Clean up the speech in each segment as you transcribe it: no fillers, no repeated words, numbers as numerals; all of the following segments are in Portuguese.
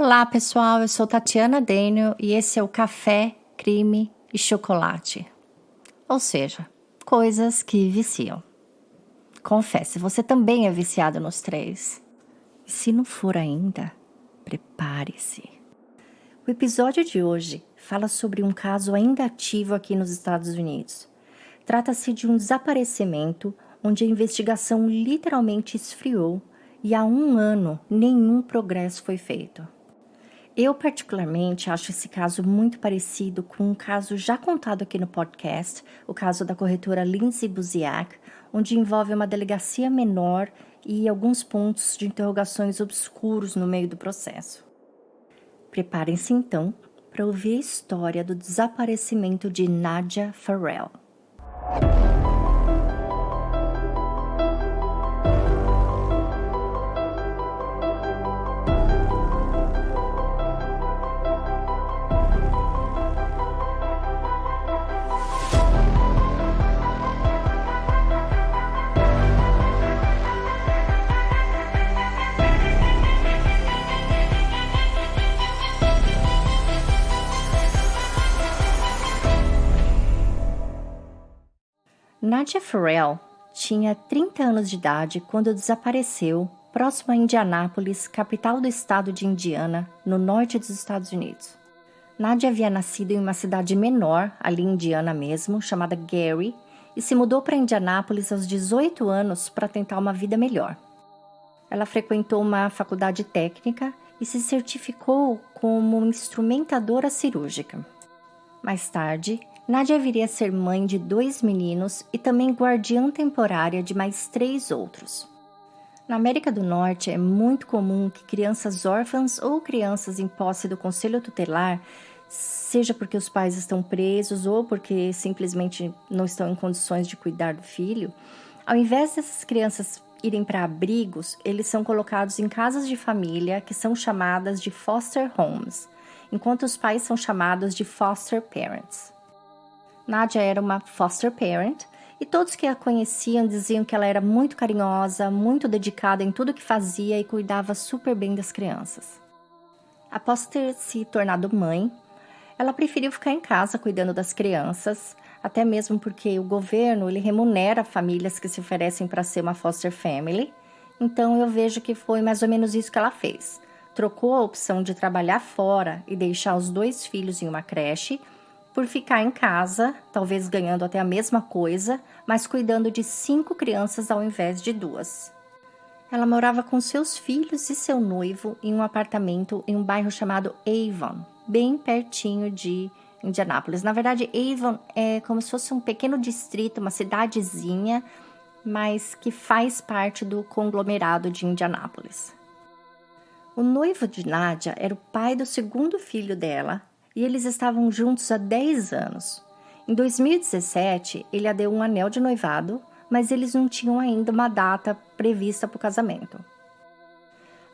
Olá pessoal, eu sou Tatiana Daniel e esse é o Café, Crime e Chocolate. Ou seja, coisas que viciam. Confesse, você também é viciado nos três. E se não for ainda, prepare-se. O episódio de hoje fala sobre um caso ainda ativo aqui nos Estados Unidos. Trata-se de um desaparecimento onde a investigação literalmente esfriou e há 1 ano nenhum progresso foi feito. Eu particularmente acho esse caso muito parecido com um caso já contado aqui no podcast, o caso da corretora Lindsay Buziak, onde envolve uma delegacia menor e alguns pontos de interrogações obscuros no meio do processo. Preparem-se então para ouvir a história do desaparecimento de Nadja Farrell. Nadja Farrell tinha 30 anos de idade quando desapareceu próximo a Indianápolis, capital do estado de Indiana, no norte dos Estados Unidos. Nadja havia nascido em uma cidade menor, ali em Indiana mesmo, chamada Gary, e se mudou para Indianápolis aos 18 anos para tentar uma vida melhor. Ela frequentou uma faculdade técnica e se certificou como instrumentadora cirúrgica. Mais tarde, Nadja viria a ser mãe de 2 meninos e também guardiã temporária de mais 3 outros. Na América do Norte, é muito comum que crianças órfãs ou crianças em posse do conselho tutelar, seja porque os pais estão presos ou porque simplesmente não estão em condições de cuidar do filho, ao invés dessas crianças irem para abrigos, eles são colocados em casas de família que são chamadas de foster homes, enquanto os pais são chamados de foster parents. Nadja era uma foster parent e todos que a conheciam diziam que ela era muito carinhosa, muito dedicada em tudo que fazia e cuidava super bem das crianças. Após ter se tornado mãe, ela preferiu ficar em casa cuidando das crianças, até mesmo porque o governo ele remunera famílias que se oferecem para ser uma foster family, então eu vejo que foi mais ou menos isso que ela fez. Trocou a opção de trabalhar fora e deixar os 2 filhos em uma creche por ficar em casa, talvez ganhando até a mesma coisa, mas cuidando de 5 crianças ao invés de 2. Ela morava com seus filhos e seu noivo em um apartamento em um bairro chamado Avon, bem pertinho de Indianápolis. Na verdade, Avon é como se fosse um pequeno distrito, uma cidadezinha, mas que faz parte do conglomerado de Indianápolis. O noivo de Nadja era o pai do 2º filho dela, e eles estavam juntos há 10 anos. Em 2017, ele a deu um anel de noivado, mas eles não tinham ainda uma data prevista para o casamento.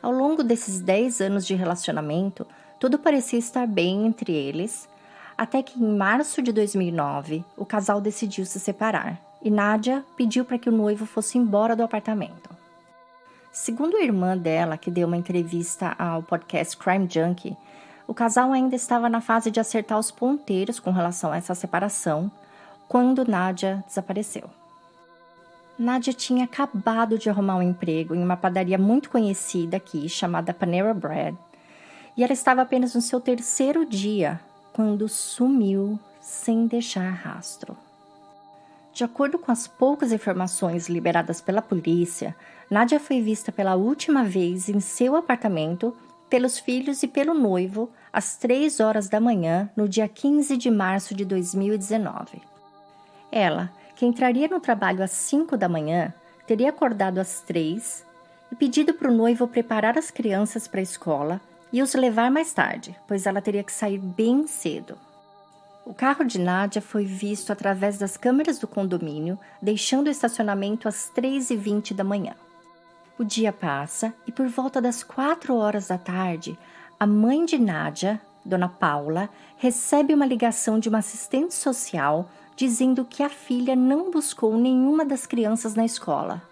Ao longo desses 10 anos de relacionamento, tudo parecia estar bem entre eles, até que em março de 2009, o casal decidiu se separar, e Nadja pediu para que o noivo fosse embora do apartamento. Segundo a irmã dela, que deu uma entrevista ao podcast Crime Junkie, o casal ainda estava na fase de acertar os ponteiros com relação a essa separação, quando Nadja desapareceu. Nadja tinha acabado de arrumar um emprego em uma padaria muito conhecida aqui, chamada Panera Bread, e ela estava apenas no seu 3º dia, quando sumiu sem deixar rastro. De acordo com as poucas informações liberadas pela polícia, Nadja foi vista pela última vez em seu apartamento pelos filhos e pelo noivo, às 3 horas da manhã, no dia 15 de março de 2019. Ela, que entraria no trabalho às 5 da manhã, teria acordado às 3 e pedido para o noivo preparar as crianças para a escola e os levar mais tarde, pois ela teria que sair bem cedo. O carro de Nadja foi visto através das câmeras do condomínio, deixando o estacionamento às 3h20 da manhã. O dia passa e por volta das 4 horas da tarde, a mãe de Nadja, Dona Paula, recebe uma ligação de uma assistente social dizendo que a filha não buscou nenhuma das crianças na escola.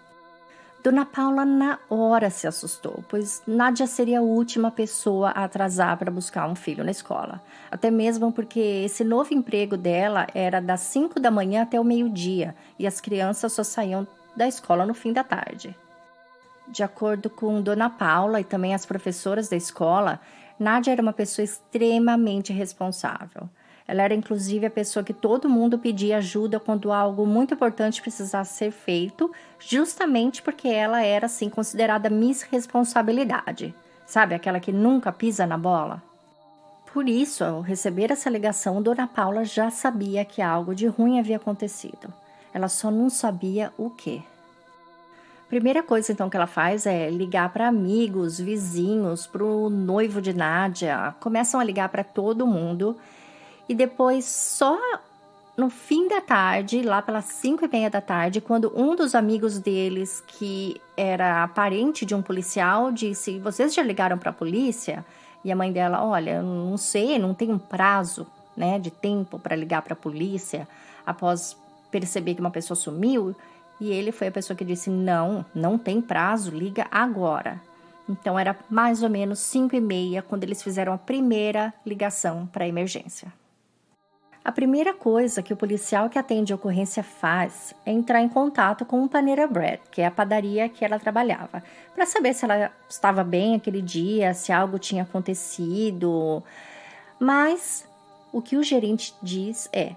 Dona Paula na hora se assustou, pois Nádia seria a última pessoa a atrasar para buscar um filho na escola. Até mesmo porque esse novo emprego dela era das 5 da manhã até o meio-dia e as crianças só saíam da escola no fim da tarde. De acordo com Dona Paula e também as professoras da escola, Nádia era uma pessoa extremamente responsável. Ela era inclusive a pessoa que todo mundo pedia ajuda quando algo muito importante precisasse ser feito, justamente porque ela era assim considerada Miss Responsabilidade. Sabe, aquela que nunca pisa na bola? Por isso, ao receber essa ligação, Dona Paula já sabia que algo de ruim havia acontecido. Ela só não sabia o quê. Primeira coisa, então, que ela faz é ligar para amigos, vizinhos, para o noivo de Nádia. Começam a ligar para todo mundo. E depois, só no fim da tarde, lá pelas 5:30 da tarde, quando um dos amigos deles, que era parente de um policial, disse: "Vocês já ligaram para a polícia?" E a mãe dela: "Olha, eu não sei, não tem um prazo, né, de tempo para ligar para a polícia após perceber que uma pessoa sumiu." E ele foi a pessoa que disse: "Não, não tem prazo, liga agora." Então era mais ou menos 5:30 quando eles fizeram a primeira ligação para a emergência. A primeira coisa que o policial que atende a ocorrência faz é entrar em contato com o Panera Bread, que é a padaria que ela trabalhava, para saber se ela estava bem aquele dia, se algo tinha acontecido. Mas o que o gerente diz é: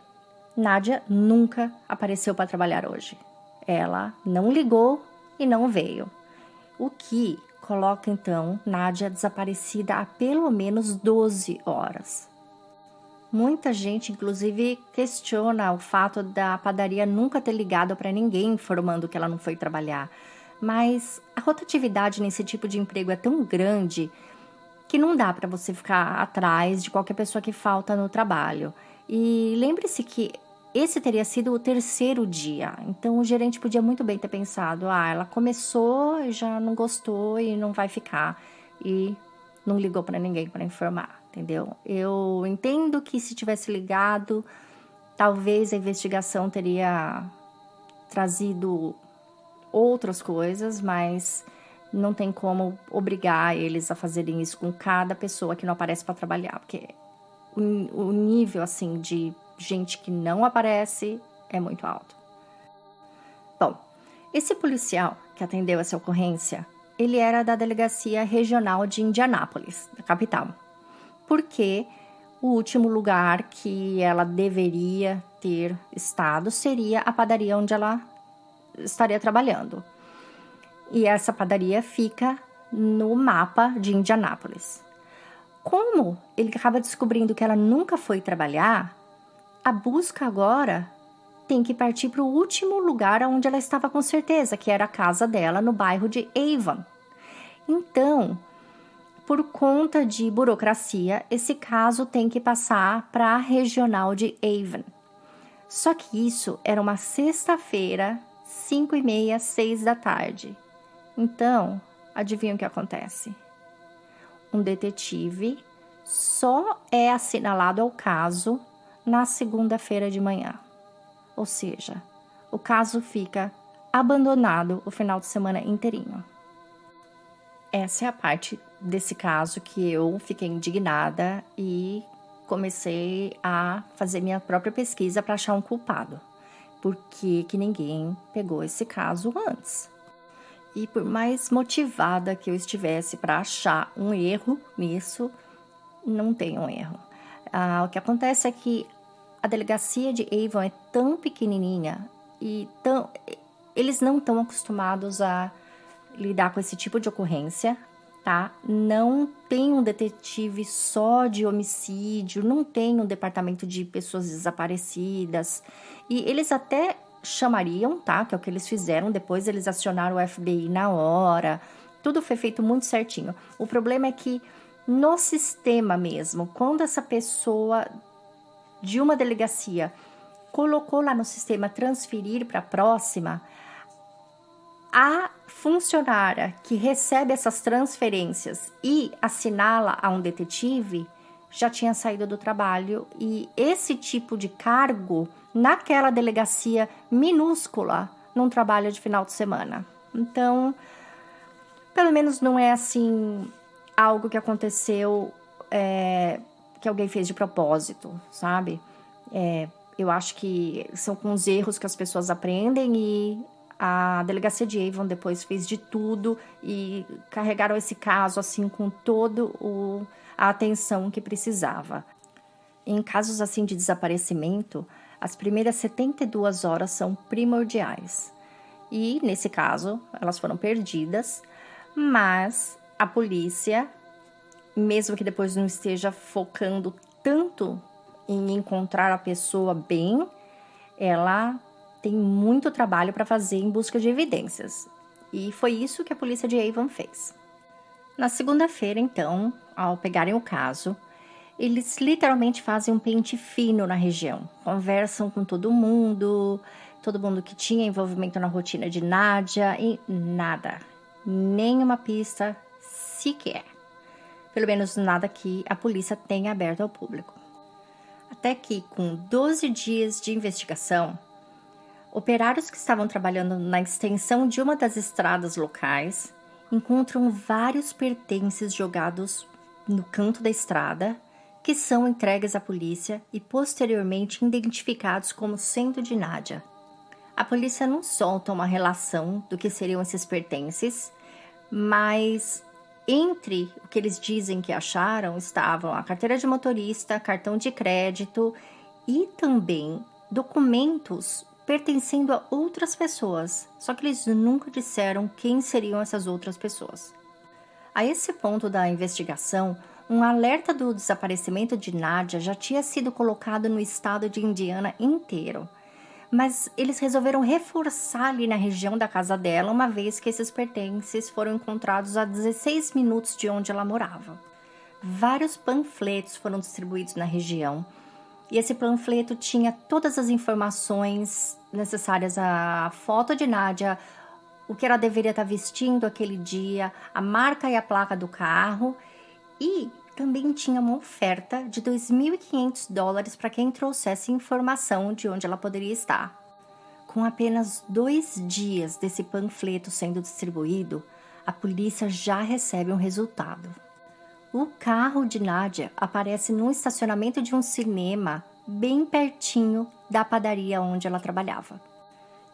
Nádia nunca apareceu para trabalhar hoje. Ela não ligou e não veio. O que coloca então Nádia desaparecida há pelo menos 12 horas. Muita gente, inclusive, questiona o fato da padaria nunca ter ligado para ninguém informando que ela não foi trabalhar. Mas a rotatividade nesse tipo de emprego é tão grande que não dá para você ficar atrás de qualquer pessoa que falta no trabalho. E lembre-se que esse teria sido o terceiro dia. Então o gerente podia muito bem ter pensado: ela começou e já não gostou e não vai ficar. E não ligou para ninguém para informar. Entendeu? Eu entendo que se tivesse ligado, talvez a investigação teria trazido outras coisas, mas não tem como obrigar eles a fazerem isso com cada pessoa que não aparece para trabalhar, porque o nível assim de gente que não aparece é muito alto. Bom, esse policial que atendeu essa ocorrência, ele era da Delegacia Regional de Indianápolis, da capital. Porque o último lugar que ela deveria ter estado seria a padaria onde ela estaria trabalhando. E essa padaria fica no mapa de Indianápolis. Como ele acaba descobrindo que ela nunca foi trabalhar, a busca agora tem que partir para o último lugar onde ela estava com certeza, que era a casa dela no bairro de Avon. Então, por conta de burocracia, esse caso tem que passar para a regional de Avon. Só que isso era uma sexta-feira, 5:30, 6 da tarde. Então, adivinha o que acontece? Um detetive só é assinalado ao caso na segunda-feira de manhã. Ou seja, o caso fica abandonado o final de semana inteirinho. Essa é a parte desse caso que eu fiquei indignada e comecei a fazer minha própria pesquisa para achar um culpado. Por que ninguém pegou esse caso antes? E por mais motivada que eu estivesse para achar um erro nisso, não tem um erro. O que acontece é que a delegacia de Avon é tão pequenininha e eles não estão acostumados a lidar com esse tipo de ocorrência, tá? Não tem um detetive só de homicídio, não tem um departamento de pessoas desaparecidas. E eles até chamariam, tá? Que é o que eles fizeram, depois eles acionaram o FBI na hora. Tudo foi feito muito certinho. O problema é que no sistema mesmo, quando essa pessoa de uma delegacia colocou lá no sistema transferir para a próxima, a funcionária que recebe essas transferências e assinala a um detetive já tinha saído do trabalho, e esse tipo de cargo naquela delegacia minúscula não trabalha de final de semana. Então, pelo menos não é assim algo que aconteceu que alguém fez de propósito, sabe? Eu acho que são com os erros que as pessoas aprendem e a delegacia de Avon depois fez de tudo e carregaram esse caso assim com a atenção que precisava. Em casos assim de desaparecimento, as primeiras 72 horas são primordiais. E, nesse caso, elas foram perdidas, mas a polícia, mesmo que depois não esteja focando tanto em encontrar a pessoa bem, ela tem muito trabalho para fazer em busca de evidências. E foi isso que a polícia de Avon fez. Na segunda-feira, então, ao pegarem o caso, eles literalmente fazem um pente fino na região. Conversam com todo mundo que tinha envolvimento na rotina de Nádia e nada. Nenhuma pista sequer. Pelo menos nada que a polícia tenha aberto ao público. Até que, com 12 dias de investigação, operários que estavam trabalhando na extensão de uma das estradas locais encontram vários pertences jogados no canto da estrada, que são entregues à polícia e posteriormente identificados como sendo de Nádia. A polícia não solta uma relação do que seriam esses pertences, mas entre o que eles dizem que acharam estavam a carteira de motorista, cartão de crédito e também documentos pertencendo a outras pessoas, só que eles nunca disseram quem seriam essas outras pessoas. A esse ponto da investigação, um alerta do desaparecimento de Nádia já tinha sido colocado no estado de Indiana inteiro, mas eles resolveram reforçar ali na região da casa dela, uma vez que esses pertences foram encontrados a 16 minutos de onde ela morava. Vários panfletos foram distribuídos na região, e esse panfleto tinha todas as informações necessárias, a foto de Nádia, o que ela deveria estar vestindo aquele dia, a marca e a placa do carro, e também tinha uma oferta de $2.500 para quem trouxesse informação de onde ela poderia estar. Com apenas 2 dias desse panfleto sendo distribuído, a polícia já recebe um resultado. O carro de Nádia aparece no estacionamento de um cinema bem pertinho da padaria onde ela trabalhava.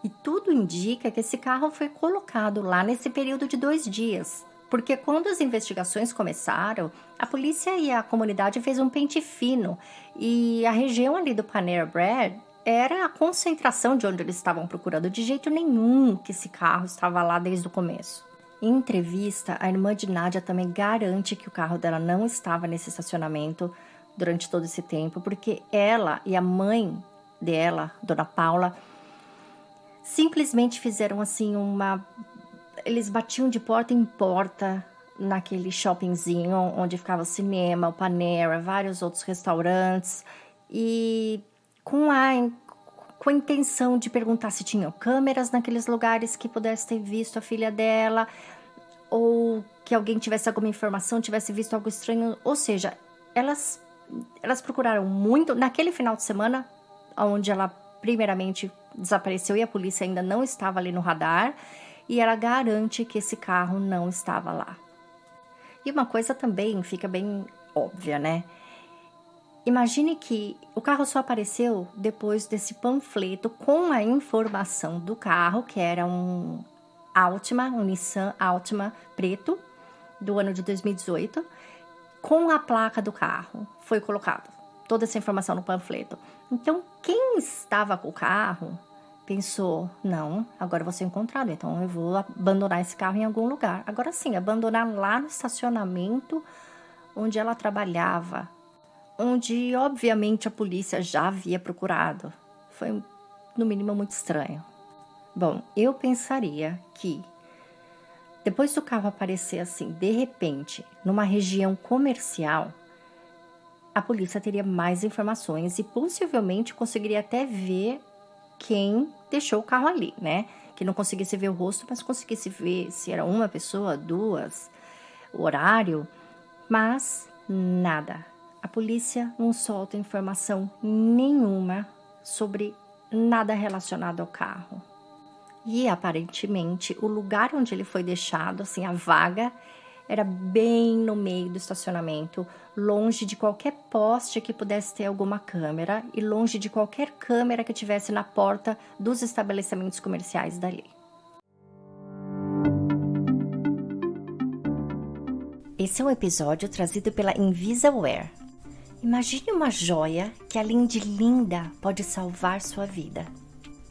E tudo indica que esse carro foi colocado lá nesse período de 2 dias, porque quando as investigações começaram, a polícia e a comunidade fez um pente fino e a região ali do Panera Bread era a concentração de onde eles estavam procurando. De jeito nenhum que esse carro estava lá desde o começo. Em entrevista, a irmã de Nádia também garante que o carro dela não estava nesse estacionamento durante todo esse tempo, porque ela e a mãe dela, Dona Paula, simplesmente fizeram assim eles batiam de porta em porta naquele shoppingzinho onde ficava o cinema, o Panera, vários outros restaurantes, e com a intenção de perguntar se tinham câmeras naqueles lugares que pudesse ter visto a filha dela, ou que alguém tivesse alguma informação, tivesse visto algo estranho. Ou seja, elas procuraram muito naquele final de semana, onde ela primeiramente desapareceu e a polícia ainda não estava ali no radar, e ela garante que esse carro não estava lá. E uma coisa também fica bem óbvia, né? Imagine que o carro só apareceu depois desse panfleto com a informação do carro, que era um Nissan Altima preto, do ano de 2018, com a placa do carro. Foi colocado toda essa informação no panfleto. Então, quem estava com o carro pensou, não, agora eu vou ser encontrado, então eu vou abandonar esse carro em algum lugar. Agora sim, abandonar lá no estacionamento onde ela trabalhava, onde obviamente a polícia já havia procurado. Foi, no mínimo, muito estranho. Bom, eu pensaria que depois do carro aparecer assim, de repente, numa região comercial, a polícia teria mais informações e possivelmente conseguiria até ver quem deixou o carro ali, né? Que não conseguisse ver o rosto, mas conseguisse ver se era uma pessoa, 2, o horário, mas nada. A polícia não solta informação nenhuma sobre nada relacionado ao carro. E aparentemente o lugar onde ele foi deixado, assim, a vaga, era bem no meio do estacionamento, longe de qualquer poste que pudesse ter alguma câmera e longe de qualquer câmera que tivesse na porta dos estabelecimentos comerciais dali. Esse é um episódio trazido pela Invisaware. Imagine uma joia que, além de linda, pode salvar sua vida.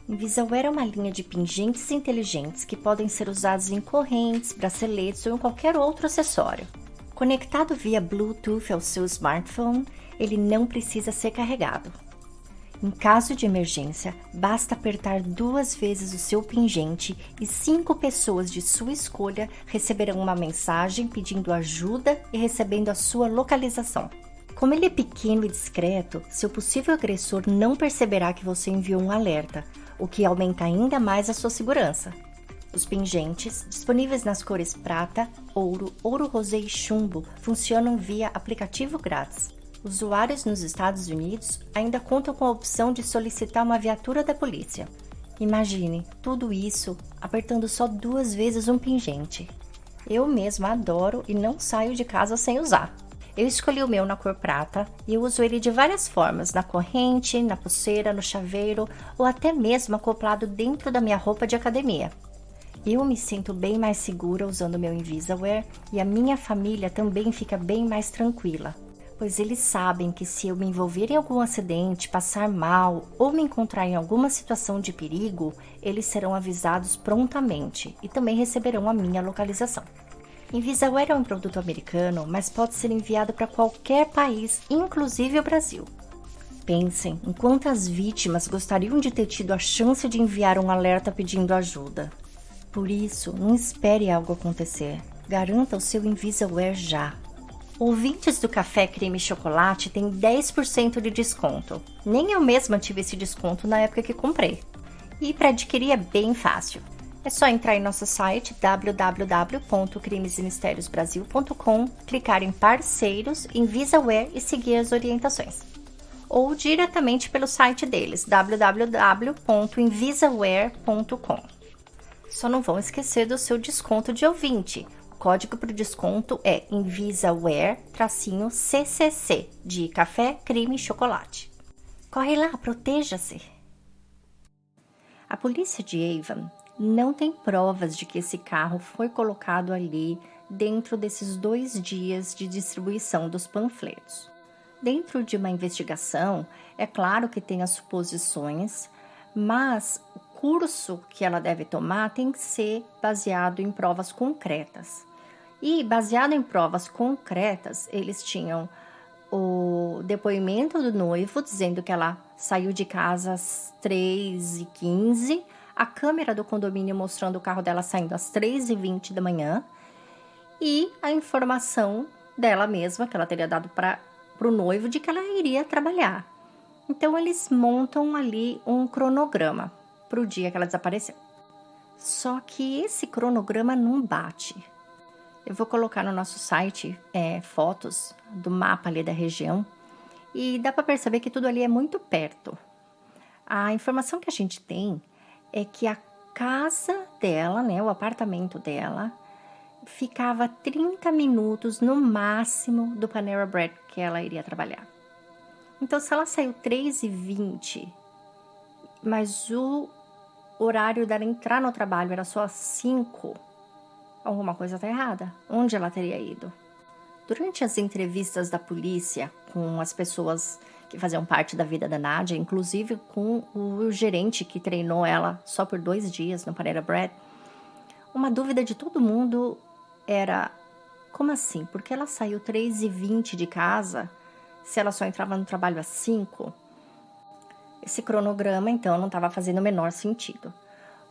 Invisaware é uma linha de pingentes inteligentes que podem ser usados em correntes, braceletes ou em qualquer outro acessório. Conectado via Bluetooth ao seu smartphone, ele não precisa ser carregado. Em caso de emergência, basta apertar 2 vezes o seu pingente e 5 pessoas de sua escolha receberão uma mensagem pedindo ajuda e recebendo a sua localização. Como ele é pequeno e discreto, seu possível agressor não perceberá que você enviou um alerta, o que aumenta ainda mais a sua segurança. Os pingentes, disponíveis nas cores prata, ouro, ouro rosé e chumbo, funcionam via aplicativo grátis. Usuários nos Estados Unidos ainda contam com a opção de solicitar uma viatura da polícia. Imagine tudo isso apertando só 2 vezes um pingente. Eu mesma adoro e não saio de casa sem usar. Eu escolhi o meu na cor prata e eu uso ele de várias formas, na corrente, na pulseira, no chaveiro ou até mesmo acoplado dentro da minha roupa de academia. Eu me sinto bem mais segura usando o meu Invisaware e a minha família também fica bem mais tranquila, pois eles sabem que se eu me envolver em algum acidente, passar mal ou me encontrar em alguma situação de perigo, eles serão avisados prontamente e também receberão a minha localização. Invisaware é um produto americano, mas pode ser enviado para qualquer país, inclusive o Brasil. Pensem em quantas vítimas gostariam de ter tido a chance de enviar um alerta pedindo ajuda. Por isso, não espere algo acontecer. Garanta o seu Invisaware já. Ouvintes do Café Creme Chocolate têm 10% de desconto. Nem eu mesma tive esse desconto na época que comprei. E para adquirir é bem fácil. É só entrar em nosso site www.crimesmistériosbrasil.com, clicar em parceiros, Invisaware e seguir as orientações. Ou diretamente pelo site deles, www.invisaware.com. Só não vão esquecer do seu desconto de ouvinte. O código para o desconto é Invisaware-CCC, de café, creme e chocolate. Corre lá, proteja-se! A polícia de Avon não tem provas de que esse carro foi colocado ali dentro desses 2 dias de distribuição dos panfletos. Dentro de uma investigação, é claro que tem as suposições, mas o curso que ela deve tomar tem que ser baseado em provas concretas. E baseado em provas concretas, eles tinham o depoimento do noivo dizendo que ela saiu de casa às 3h15, a câmera do condomínio mostrando o carro dela saindo às 3h20 da manhã e a informação dela mesma, que ela teria dado para o noivo, de que ela iria trabalhar. Então, eles montam ali um cronograma para o dia que ela desapareceu. Só que esse cronograma não bate. Eu vou colocar no nosso site fotos do mapa ali da região e dá para perceber que tudo ali é muito perto. A informação que a gente tem é que a casa dela, né, o apartamento dela, ficava 30 minutos no máximo do Panera Bread que ela iria trabalhar. Então, se ela saiu 3h20, mas o horário dela entrar no trabalho era só às 5, alguma coisa está errada. Onde ela teria ido? Durante as entrevistas da polícia com as pessoas que faziam parte da vida da Nadia, inclusive com o gerente que treinou ela só por 2 dias no Panera Bread, uma dúvida de todo mundo era: como assim? Porque ela saiu 3h20 de casa, se ela só entrava no trabalho às 5? Esse cronograma, então, não estava fazendo o menor sentido.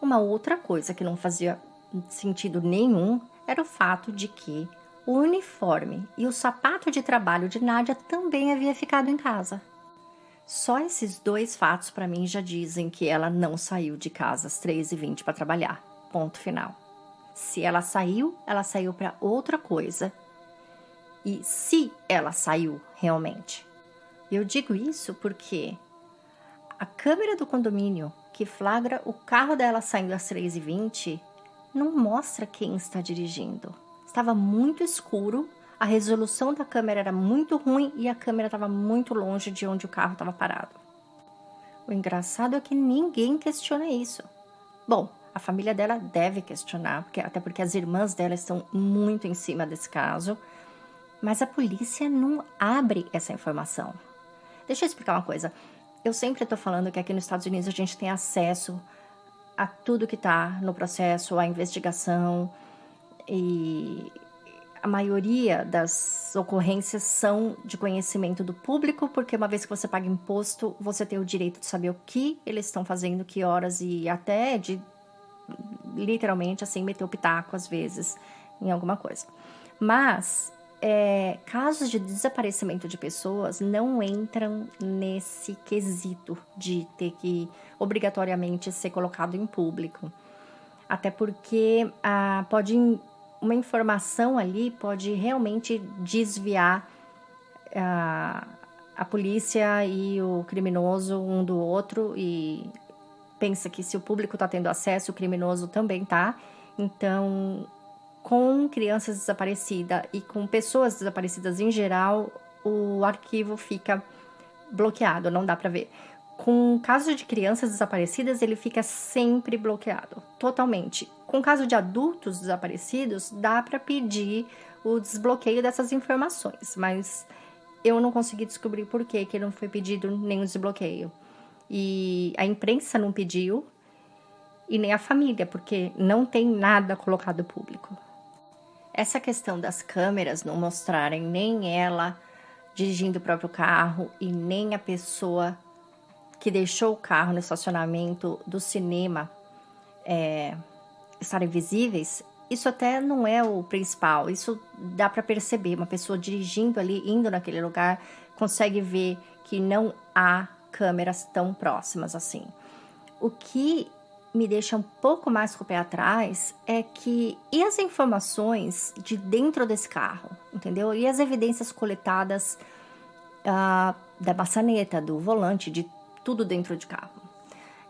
Uma outra coisa que não fazia sentido nenhum era o fato de que o uniforme e o sapato de trabalho de Nadia também havia ficado em casa. Só esses 2 fatos para mim já dizem que ela não saiu de casa às 3h20 para trabalhar. Ponto final. Se ela saiu para outra coisa. E se ela saiu realmente. Eu digo isso porque a câmera do condomínio que flagra o carro dela saindo às 3h20 não mostra quem está dirigindo. Estava muito escuro, a resolução da câmera era muito ruim e a câmera estava muito longe de onde o carro estava parado. O engraçado é que ninguém questiona isso. Bom, a família dela deve questionar, até porque as irmãs dela estão muito em cima desse caso, mas a polícia não abre essa informação. Deixa eu explicar uma coisa. Eu sempre estou falando que aqui nos Estados Unidos a gente tem acesso a tudo que está no processo, a investigação, e a maioria das ocorrências são de conhecimento do público, porque uma vez que você paga imposto, você tem o direito de saber o que eles estão fazendo, que horas, e até de, literalmente, assim, meter o pitaco, às vezes, em alguma coisa. Mas casos de desaparecimento de pessoas não entram nesse quesito de ter que, obrigatoriamente, ser colocado em público. Até porque uma informação ali pode realmente desviar a polícia e o criminoso um do outro, e pensa que se o público está tendo acesso, o criminoso também está. Então, com crianças desaparecidas e com pessoas desaparecidas em geral, o arquivo fica bloqueado, não dá para ver. Com o caso de crianças desaparecidas, ele fica sempre bloqueado, totalmente. Com o caso de adultos desaparecidos, dá para pedir o desbloqueio dessas informações, mas eu não consegui descobrir por que não foi pedido nenhum desbloqueio. E a imprensa não pediu, e nem a família, porque não tem nada colocado público. Essa questão das câmeras não mostrarem nem ela dirigindo o próprio carro e nem a pessoa que deixou o carro no estacionamento do cinema estarem visíveis, isso até não é o principal. Isso dá para perceber. Uma pessoa dirigindo ali, indo naquele lugar, consegue ver que não há câmeras tão próximas assim. O que me deixa um pouco mais com o pé atrás é que, e as informações de dentro desse carro, entendeu? E as evidências coletadas da maçaneta, do volante, de tudo dentro de carro.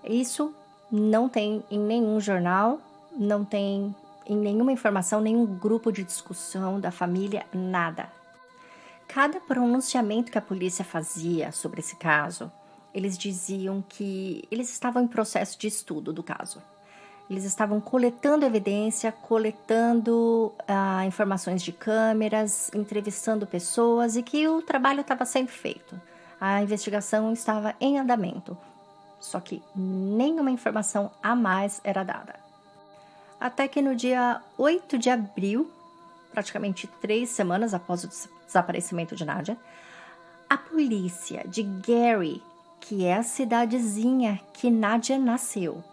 Isso não tem em nenhum jornal, não tem em nenhuma informação, nenhum grupo de discussão da família, nada. Cada pronunciamento que a polícia fazia sobre esse caso, eles diziam que eles estavam em processo de estudo do caso. Eles estavam coletando evidência, coletando informações de câmeras, entrevistando pessoas, e que o trabalho estava sendo feito. A investigação estava em andamento, só que nenhuma informação a mais era dada. Até que no dia 8 de abril, praticamente 3 semanas após o desaparecimento de Nadia, a polícia de Gary, que é a cidadezinha que Nadia nasceu,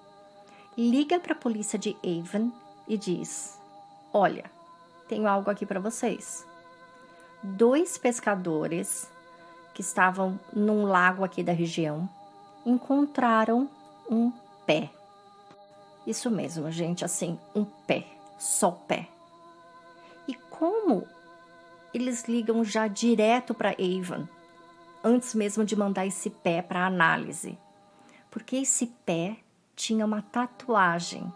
liga para a polícia de Avon e diz: olha, tenho algo aqui para vocês. 2 pescadores que estavam num lago aqui da região encontraram um pé. Isso mesmo, gente, assim, um pé, só pé. E como eles ligam já direto para Avon, antes mesmo de mandar esse pé para análise? Porque esse pé tinha uma tatuagem,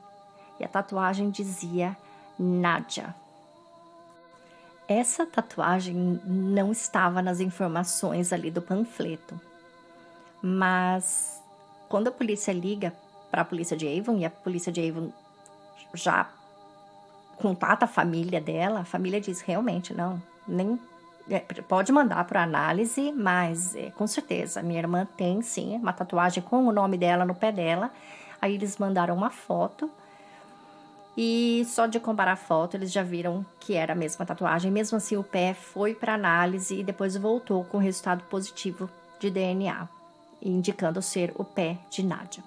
e a tatuagem dizia Nadia. Essa tatuagem não estava nas informações ali do panfleto, mas quando a polícia liga para a polícia de Avon, e a polícia de Avon já contata a família dela, a família diz: realmente, não, nem pode mandar para análise, mas com certeza, minha irmã tem sim uma tatuagem com o nome dela no pé dela. Aí eles mandaram uma foto, e só de comparar a foto eles já viram que era a mesma tatuagem. Mesmo assim, o pé foi para análise e depois voltou com resultado positivo de DNA, indicando ser o pé de Nadia.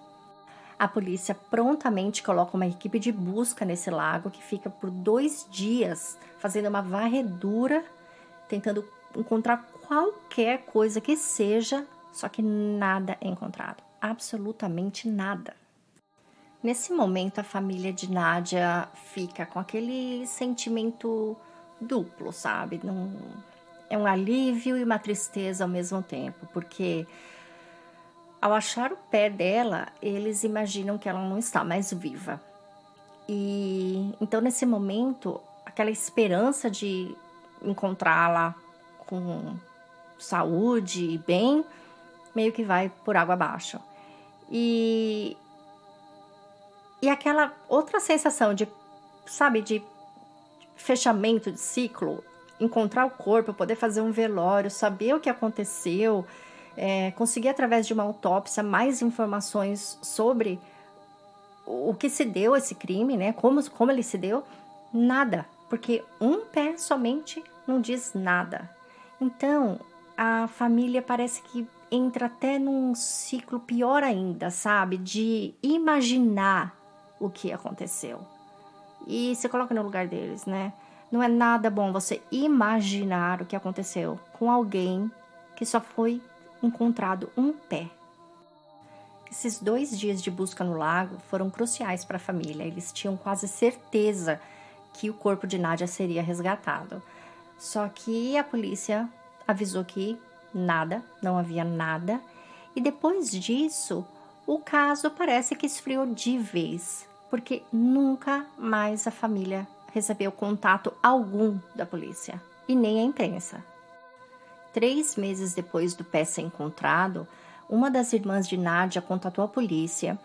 A polícia prontamente coloca uma equipe de busca nesse lago, que fica por 2 dias fazendo uma varredura, tentando encontrar qualquer coisa que seja, só que nada é encontrado, absolutamente nada. Nesse momento, a família de Nadia fica com aquele sentimento duplo, sabe? É um alívio e uma tristeza ao mesmo tempo, porque Ao achar o pé dela, eles imaginam que ela não está mais viva. E então, nesse momento, aquela esperança de encontrá-la com saúde e bem, meio que vai por água abaixo. E aquela outra sensação de, sabe, de fechamento de ciclo, encontrar o corpo, poder fazer um velório, saber o que aconteceu, conseguir através de uma autópsia mais informações sobre o que se deu esse crime, né? Como ele se deu, nada, porque um pé somente não diz nada. Então, a família parece que entra até num ciclo pior ainda, sabe? De imaginar o que aconteceu. E se coloca no lugar deles, né? Não é nada bom você imaginar o que aconteceu com alguém que só foi encontrado um pé. Esses 2 dias de busca no lago foram cruciais para a família. Eles tinham quase certeza que o corpo de Nádia seria resgatado. Só que a polícia avisou que nada, não havia nada. E depois disso, o caso parece que esfriou de vez, porque nunca mais a família recebeu contato algum da polícia, e nem a imprensa. 3 meses depois do pé ser encontrado, uma das irmãs de Nádia contatou a polícia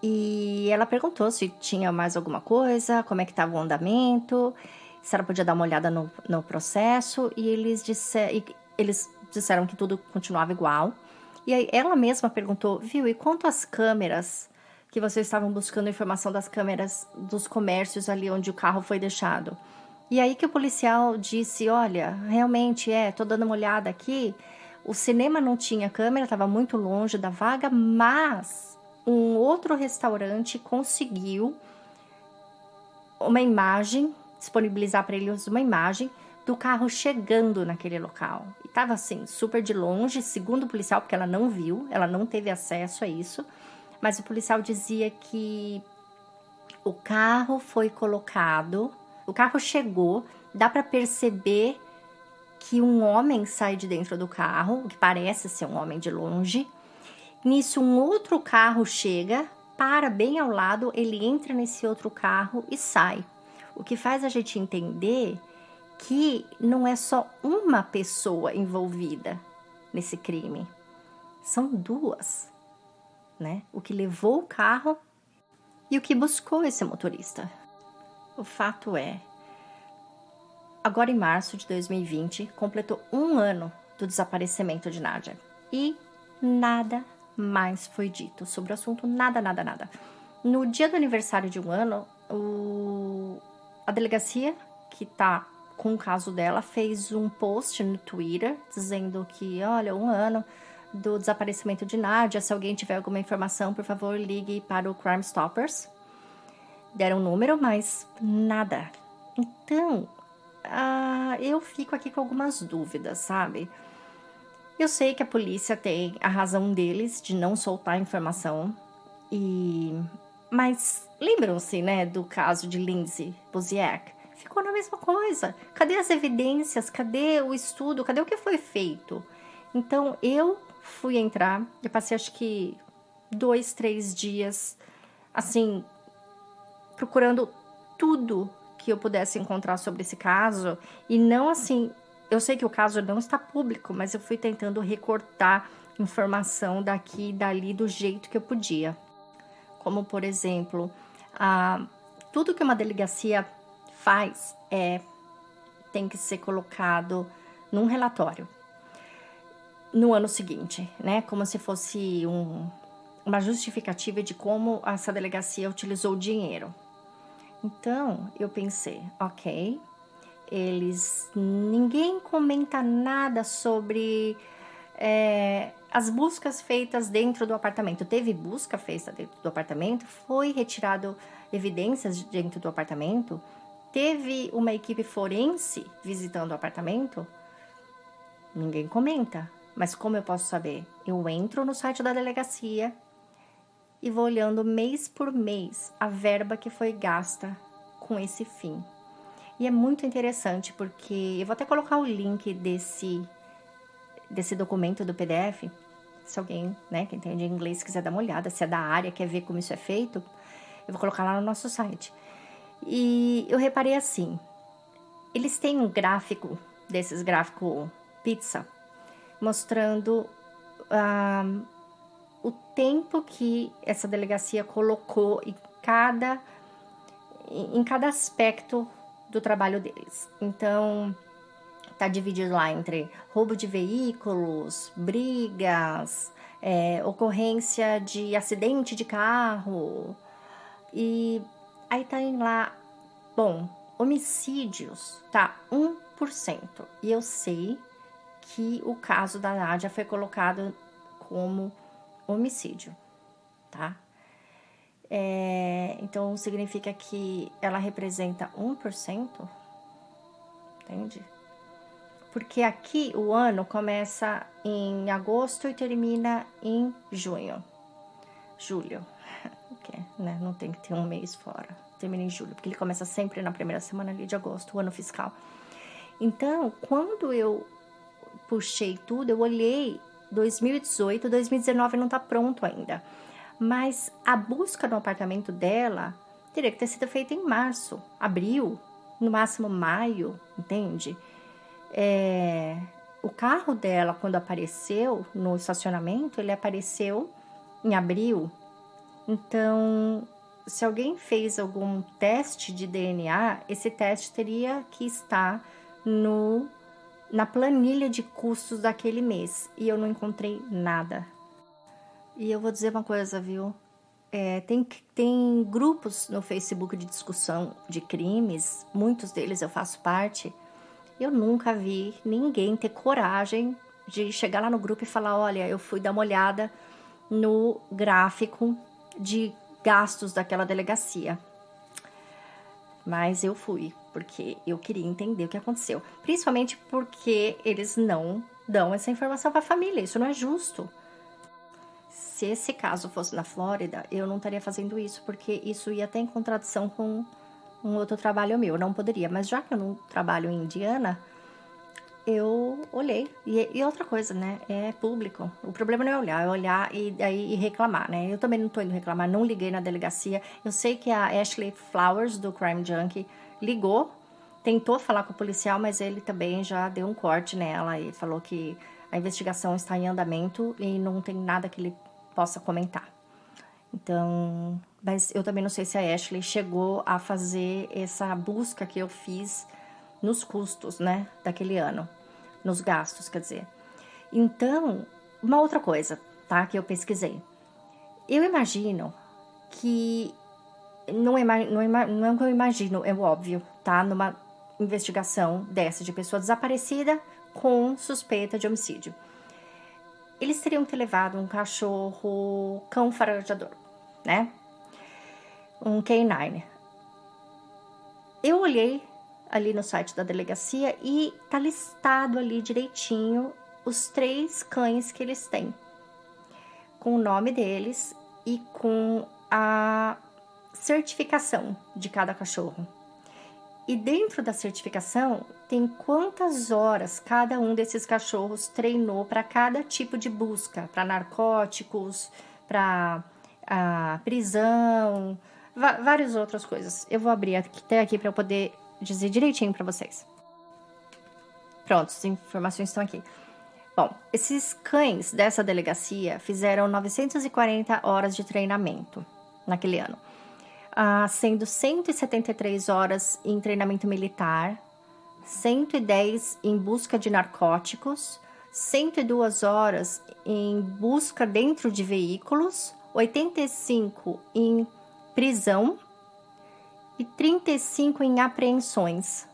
e ela perguntou se tinha mais alguma coisa, como é que estava o andamento, se ela podia dar uma olhada no processo, e eles disseram que tudo continuava igual. E aí ela mesma perguntou, viu, e quanto às câmeras, que vocês estavam buscando informação das câmeras dos comércios ali onde o carro foi deixado? E aí que o policial disse, olha, realmente tô dando uma olhada aqui, o cinema não tinha câmera, estava muito longe da vaga, mas um outro restaurante conseguiu uma imagem, disponibilizar para eles uma imagem do carro chegando naquele local. E estava assim, super de longe, segundo o policial, porque ela não viu, ela não teve acesso a isso, mas o policial dizia que o carro foi colocado, o carro chegou, dá para perceber que um homem sai de dentro do carro, o que parece ser um homem de longe. Nisso, um outro carro chega, para bem ao lado, ele entra nesse outro carro e sai. O que faz a gente entender que não é só uma pessoa envolvida nesse crime, são 2, né? O que levou o carro e o que buscou esse motorista. O fato é, agora em março de 2020, completou 1 ano do desaparecimento de Nádia. E nada mais foi dito sobre o assunto, nada. No dia do aniversário de 1 ano, a delegacia que está com o caso dela fez um post no Twitter dizendo que, olha, 1 ano do desaparecimento de Nádia, se alguém tiver alguma informação, por favor, ligue para o Crime Stoppers. Deram um número, mas nada. Então, eu fico aqui com algumas dúvidas, sabe? Eu sei que a polícia tem a razão deles de não soltar a informação, mas lembram-se, né, do caso de Lindsay Buziak? Ficou na mesma coisa. Cadê as evidências? Cadê o estudo? Cadê o que foi feito? Então, eu fui entrar, eu passei acho que 2, 3 dias, assim, procurando tudo que eu pudesse encontrar sobre esse caso, e não assim, eu sei que o caso não está público, mas eu fui tentando recortar informação daqui e dali do jeito que eu podia. Como, por exemplo, tudo que uma delegacia faz tem que ser colocado num relatório no ano seguinte, né? Como se fosse uma justificativa de como essa delegacia utilizou o dinheiro. Então, eu pensei, ok, ninguém comenta nada sobre as buscas feitas dentro do apartamento. Teve busca feita dentro do apartamento, foi retirado evidências dentro do apartamento, teve uma equipe forense visitando o apartamento. Ninguém comenta, mas como eu posso saber? Eu entro no site da delegacia e vou olhando mês por mês a verba que foi gasta com esse fim. E é muito interessante porque eu vou até colocar o link desse documento do PDF, Se alguém, né, que entende inglês quiser dar uma olhada, se é da área, quer ver como isso é feito, eu vou colocar lá no nosso site. E eu reparei assim, eles têm um gráfico, desses gráfico pizza, mostrando o tempo que essa delegacia colocou em cada aspecto do trabalho deles. Então, tá dividido lá entre roubo de veículos, brigas, ocorrência de acidente de carro. E aí tá lá, bom, homicídios tá 1%. E eu sei que o caso da Nádia foi colocado como homicídio, tá? Então significa que ela representa 1%, entende? Porque aqui o ano começa em agosto e termina em julho, okay, né? Não tem que ter um mês fora, termina em julho, porque ele começa sempre na primeira semana ali de agosto, o ano fiscal. Então, quando eu puxei tudo, eu olhei 2018, 2019 não tá pronto ainda, mas a busca no apartamento dela teria que ter sido feita em março, abril, no máximo maio, entende? O carro dela, quando apareceu no estacionamento, ele apareceu em abril. Então, se alguém fez algum teste de DNA, esse teste teria que estar na planilha de custos daquele mês. E eu não encontrei nada. E eu vou dizer uma coisa, viu? Tem grupos no Facebook de discussão de crimes, muitos deles eu faço parte. Eu nunca vi ninguém ter coragem de chegar lá no grupo e falar, olha, eu fui dar uma olhada no gráfico de gastos daquela delegacia. Mas eu fui, porque eu queria entender o que aconteceu. Principalmente porque eles não dão essa informação para a família, isso não é justo. Se esse caso fosse na Flórida, eu não estaria fazendo isso, porque isso ia até em contradição com um outro trabalho meu, eu não poderia. Mas já que eu não trabalho em Indiana, eu olhei. E outra coisa, né? É público. O problema não é olhar e reclamar, né? Eu também não tô indo reclamar, não liguei na delegacia. Eu sei que a Ashley Flowers, do Crime Junkie, ligou, tentou falar com o policial, mas ele também já deu um corte nela e falou que a investigação está em andamento e não tem nada que ele possa comentar. Então, mas eu também não sei se a Ashley chegou a fazer essa busca que eu fiz nos custos, né, daquele ano, nos gastos, quer dizer. Então, uma outra coisa, tá, que eu pesquisei. Eu imagino que, não é o que eu imagino, é óbvio, tá, numa investigação dessa de pessoa desaparecida com suspeita de homicídio. Eles teriam que ter levado um cachorro cão farejador, né? Um K9. Eu olhei ali no site da delegacia e tá listado ali direitinho os 3 cães que eles têm, com o nome deles e com a certificação de cada cachorro. E dentro da certificação tem quantas horas cada um desses cachorros treinou para cada tipo de busca, para narcóticos, para prisão, várias outras coisas. Eu vou abrir até aqui para eu poder dizer direitinho para vocês. Pronto, as informações estão aqui. Bom, esses cães dessa delegacia fizeram 940 horas de treinamento naquele ano. Sendo 173 horas em treinamento militar, 110 em busca de narcóticos, 102 horas em busca dentro de veículos, 85 em prisão e 35 em apreensões.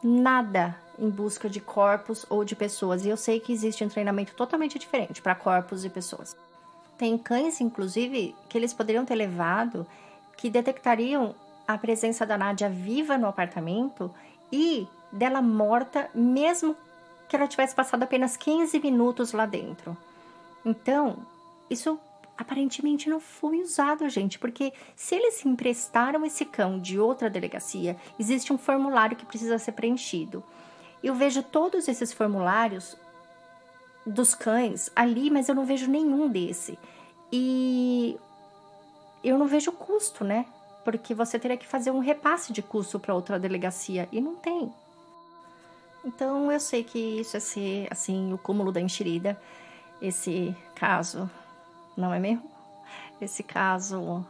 Nada em busca de corpos ou de pessoas. E eu sei que existe um treinamento totalmente diferente para corpos e pessoas. Tem cães, inclusive, que eles poderiam ter levado, que detectariam a presença da Nádia viva no apartamento e dela morta, mesmo que ela tivesse passado apenas 15 minutos lá dentro. Então, isso aparentemente não foi usado, gente, porque se eles emprestaram esse cão de outra delegacia, existe um formulário que precisa ser preenchido. Eu vejo todos esses formulários dos cães ali, mas eu não vejo nenhum desse. E eu não vejo custo, né? Porque você teria que fazer um repasse de custo para outra delegacia e não tem. Então eu sei que isso é ser, assim, o cúmulo da enxerida. Esse caso não é mesmo? Esse caso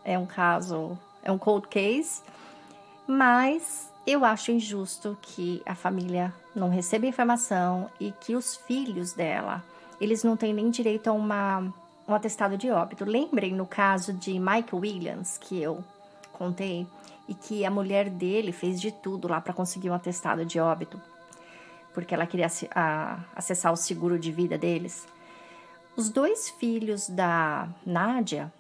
é um cold case, mas eu acho injusto que a família não receba informação e que os filhos dela, eles não têm nem direito a um atestado de óbito. Lembrem no caso de Mike Williams, que eu contei, e que a mulher dele fez de tudo lá para conseguir um atestado de óbito, porque ela queria acessar o seguro de vida deles. Os 2 filhos da Nádia,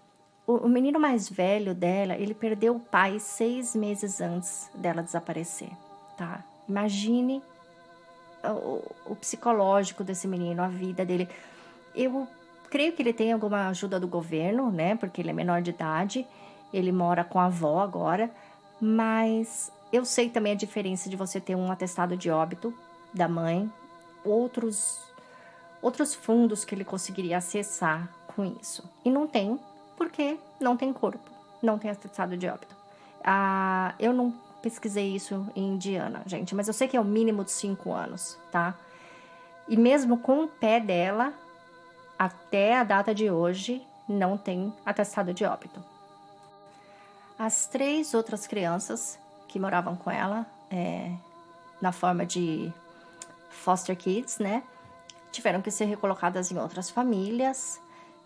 o menino mais velho dela, ele perdeu o pai 6 meses antes dela desaparecer, tá? Imagine o psicológico desse menino, a vida dele. Eu creio que ele tem alguma ajuda do governo, né? Porque ele é menor de idade, ele mora com a avó agora, mas eu sei também a diferença de você ter um atestado de óbito da mãe, outros fundos que ele conseguiria acessar com isso. E não tem, porque não tem corpo, não tem atestado de óbito. Eu não pesquisei isso em Indiana, gente, mas eu sei que é o mínimo de 5 anos, tá? E mesmo com o pé dela, até a data de hoje, não tem atestado de óbito. As 3 outras crianças que moravam com ela, na forma de foster kids, né? Tiveram que ser recolocadas em outras famílias.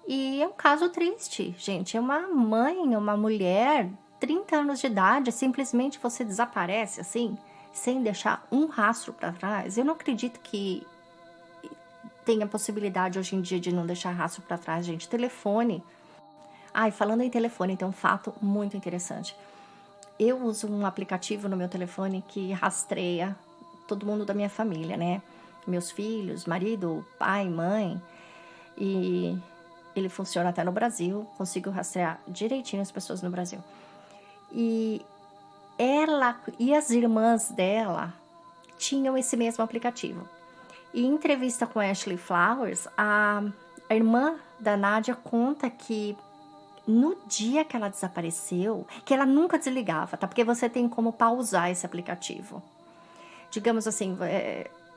E é um caso triste, gente. É uma mãe, uma mulher, 30 anos de idade, simplesmente você desaparece assim, sem deixar um rastro para trás. Eu não acredito que tenha possibilidade hoje em dia de não deixar rastro para trás, gente. Telefone. E falando em telefone, tem um fato muito interessante. Eu uso um aplicativo no meu telefone que rastreia todo mundo da minha família, né? Meus filhos, marido, pai, mãe. E ele funciona até no Brasil. Consigo rastrear direitinho as pessoas no Brasil. E ela e as irmãs dela tinham esse mesmo aplicativo. E em entrevista com Ashley Flowers, a irmã da Nádia conta que no dia que ela desapareceu, que ela nunca desligava, tá? Porque você tem como pausar esse aplicativo. Digamos assim,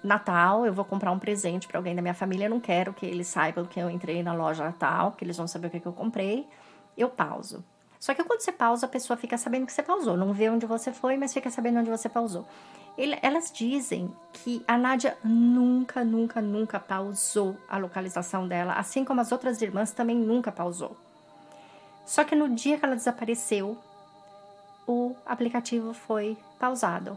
Natal, eu vou comprar um presente para alguém da minha família, eu não quero que eles saibam que eu entrei na loja Natal, que eles vão saber o que eu comprei, eu pauso. Só que quando você pausa, a pessoa fica sabendo que você pausou, não vê onde você foi, mas fica sabendo onde você pausou. Elas dizem que a Nádia nunca, nunca, nunca pausou a localização dela, assim como as outras irmãs também nunca pausou. Só que no dia que ela desapareceu, o aplicativo foi pausado.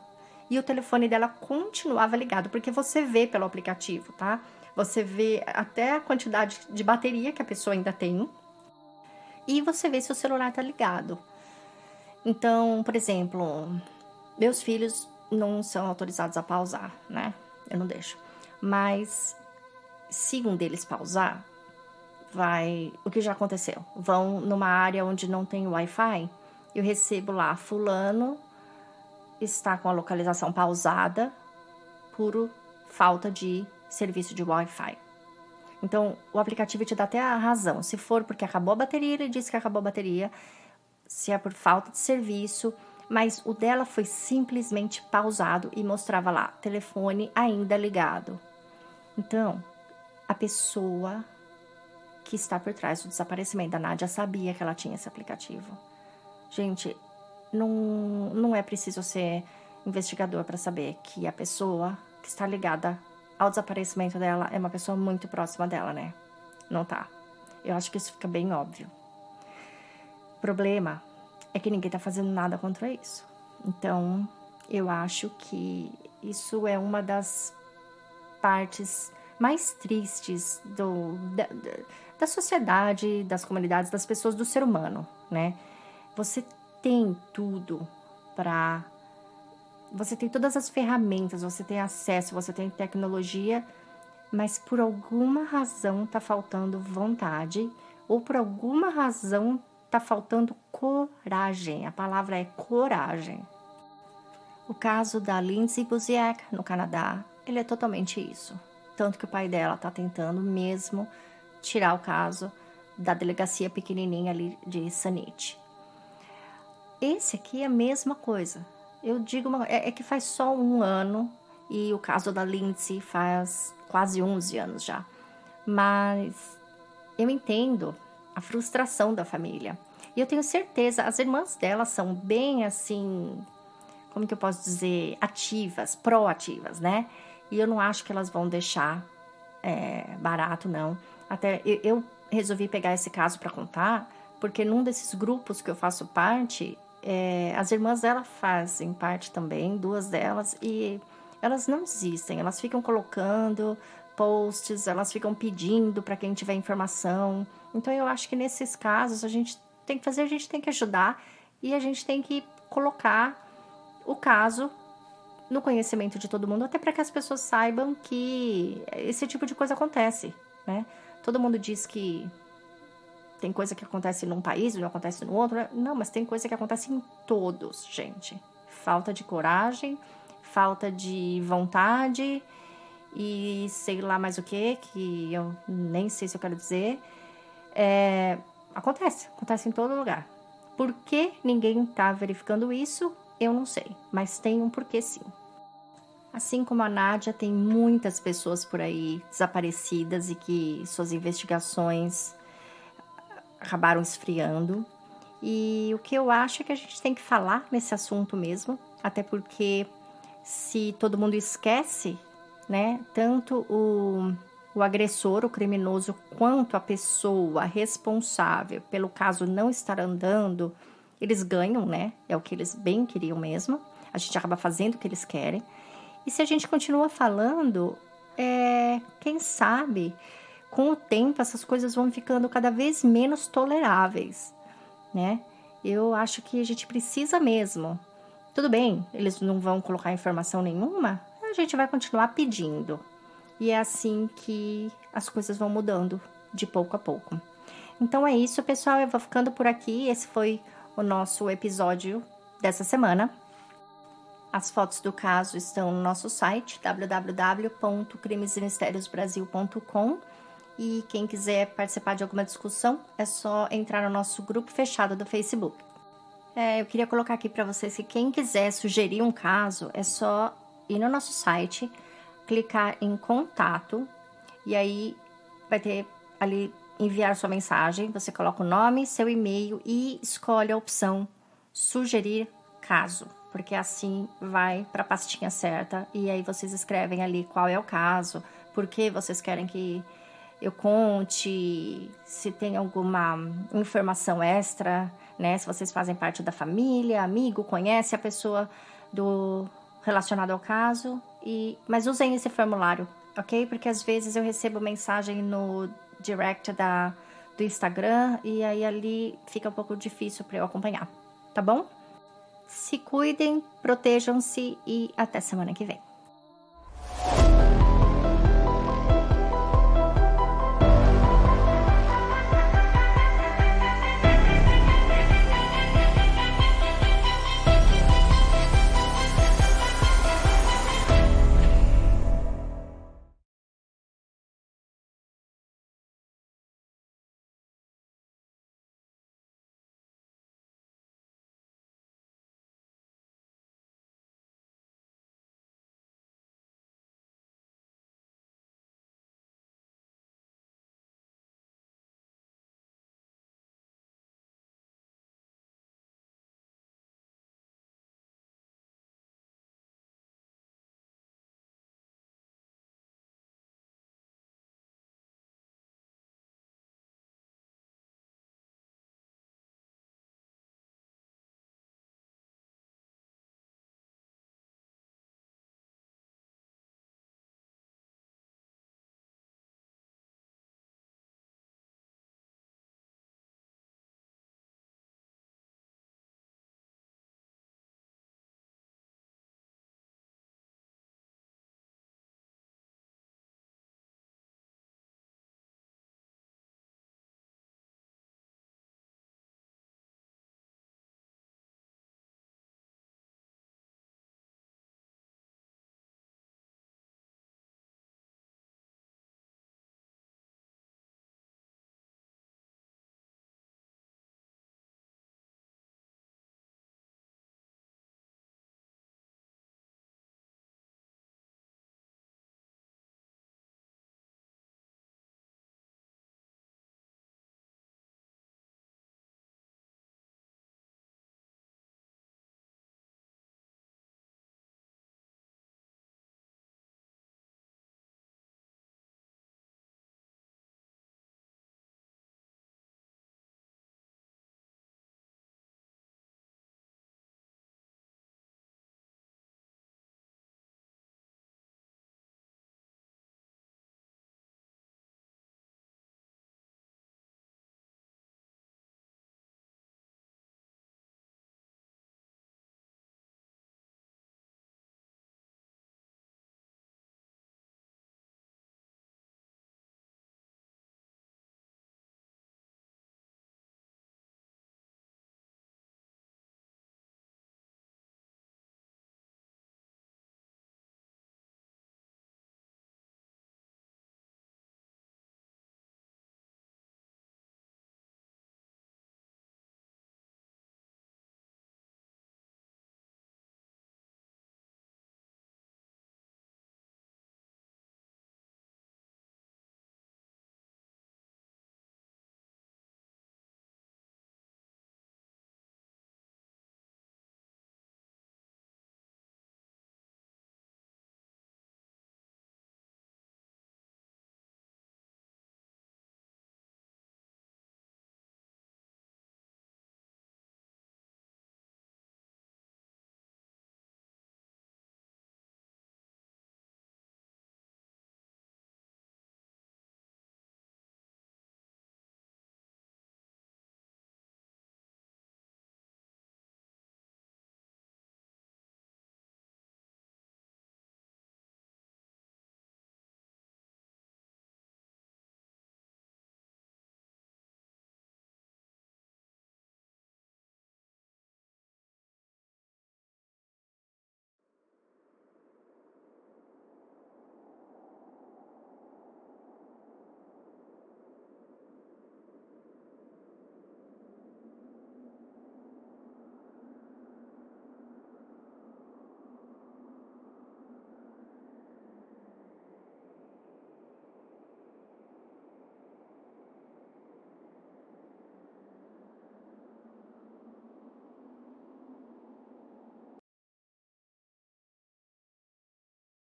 E o telefone dela continuava ligado, porque você vê pelo aplicativo, tá? Você vê até a quantidade de bateria que a pessoa ainda tem. E você vê se o celular tá ligado. Então, por exemplo, meus filhos não são autorizados a pausar, né? Eu não deixo. Mas se um deles pausar, o que já aconteceu? Vão numa área onde não tem Wi-Fi, eu recebo lá, fulano está com a localização pausada por falta de serviço de Wi-Fi. Então, o aplicativo te dá até a razão. Se for porque acabou a bateria, ele diz que acabou a bateria. Se é por falta de serviço, mas o dela foi simplesmente pausado e mostrava lá, telefone ainda ligado. Então, a pessoa que está por trás do desaparecimento da Nádia sabia que ela tinha esse aplicativo. Gente, não é preciso ser investigador para saber que a pessoa que está ligada ao desaparecimento dela é uma pessoa muito próxima dela, né? Não tá. Eu acho que isso fica bem óbvio. O problema é que ninguém tá fazendo nada contra isso. Então, eu acho que isso é uma das partes mais tristes da sociedade, das comunidades, das pessoas, do ser humano, né? Você tem tudo para... Você tem todas as ferramentas, você tem acesso, você tem tecnologia, mas por alguma razão tá faltando vontade, ou por alguma razão tá faltando coragem. A palavra é coragem. O caso da Lindsay Buziak, no Canadá, ele é totalmente isso. tanto que o pai dela tá tentando mesmo tirar o caso da delegacia pequenininha ali de Sanite. Esse aqui é a mesma coisa. Eu digo, é que faz só 1 ano e o caso da Lindsay faz quase 11 anos já. Mas eu entendo a frustração da família. E eu tenho certeza, as irmãs dela são bem assim, como que eu posso dizer, ativas, proativas, né? E eu não acho que elas vão deixar barato, não. Até eu resolvi pegar esse caso para contar, porque num desses grupos que eu faço parte, as irmãs dela fazem parte também, 2 delas, e elas não desistem, elas ficam colocando posts, elas ficam pedindo para quem tiver informação. Então eu acho que nesses casos a gente tem que fazer, a gente tem que ajudar e a gente tem que colocar o caso no conhecimento de todo mundo, até para que as pessoas saibam que esse tipo de coisa acontece, né? Todo mundo diz que tem coisa que acontece num país e não acontece no outro. Não, mas tem coisa que acontece em todos, gente. Falta de coragem, falta de vontade e sei lá mais o que eu nem sei se eu quero dizer. Acontece em todo lugar. Por que ninguém tá verificando isso? Eu não sei, mas tem um porquê sim. Assim como a Nádia, tem muitas pessoas por aí desaparecidas e que suas investigações acabaram esfriando. E o que eu acho é que a gente tem que falar nesse assunto mesmo, até porque se todo mundo esquece, né, tanto o agressor, o criminoso, quanto a pessoa responsável pelo caso não estar andando, eles ganham, né? É o que eles bem queriam mesmo. A gente acaba fazendo o que eles querem. E se a gente continua falando, quem sabe, com o tempo, essas coisas vão ficando cada vez menos toleráveis, né? Eu acho que a gente precisa mesmo. Tudo bem, eles não vão colocar informação nenhuma, a gente vai continuar pedindo. E é assim que as coisas vão mudando, de pouco a pouco. Então é isso, pessoal, eu vou ficando por aqui. Esse foi o nosso episódio dessa semana. As fotos do caso estão no nosso site, www.crimesmistériosbrasil.com. E quem quiser participar de alguma discussão, é só entrar no nosso grupo fechado do Facebook. Eu queria colocar aqui para vocês que quem quiser sugerir um caso, é só ir no nosso site, clicar em contato, e aí vai ter ali enviar sua mensagem. Você coloca o nome, seu e-mail e escolhe a opção sugerir caso, porque assim vai para a pastinha certa e aí vocês escrevem ali qual é o caso, por que vocês querem que eu conte, se tem alguma informação extra, né? Se vocês fazem parte da família, amigo, conhece a pessoa relacionada ao caso, mas usem esse formulário, ok? Porque às vezes eu recebo mensagem no direct do Instagram e aí ali fica um pouco difícil para eu acompanhar, tá bom? Se cuidem, protejam-se e até semana que vem.